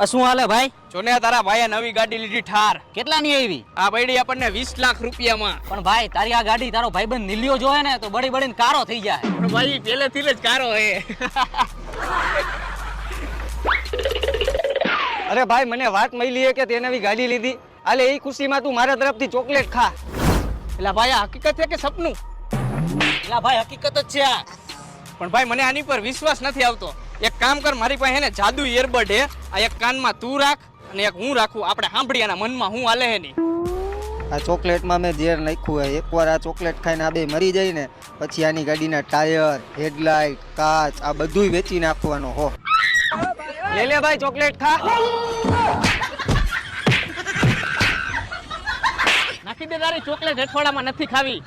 શું હાલે ભાઈ? જોને તારા ભાઈએ નવી ગાડી લીધી ઠાર. કેટલાની આવી? આ પડી આપણને 20 લાખ રૂપિયામાં. પણ ભાઈ તારી આ ગાડી તારો ભાઈબંધ નીલિયો જોહે ને તો બડી બડીને કારો થઈ જાય. પણ ભાઈ પહેલેથી જ કારો હે. અરે ભાઈ મને વાત મળી છે કે તે નવી ગાડી લીધી. આલે એ ખુશીમાં તું મારા તરફથી ચોકલેટ ખા. એટલે ભાઈ આ હકીકત છે કે સપનું? એલા ભાઈ હકીકત જ છે આ. પણ ભાઈ મને આની પર વિશ્વાસ નથી આવતો. એક કામ કર, મારી પાસે હે ને જાદુ ઇયરબડ હે. આ એક કાનમાં તું રાખ અને એક હું રાખું. આપણે સાંભળીએ મનમાં હું હાલે હે ની. આ ચોકલેટમાં મેં ઝેર નાખ્યું હોય. એકવાર આ ચોકલેટ ખાઈને આ બે મરી જાય ને પછી આની ગાડીના ટાયર, હેડલાઇટ, કાચ આ બધુંય વેચી નાખવાનો હો. લે લે ભાઈ ચોકલેટ ખા. નાખી દે તારી ચોકલેટ, અઠવાડામાં નથી ખાવી.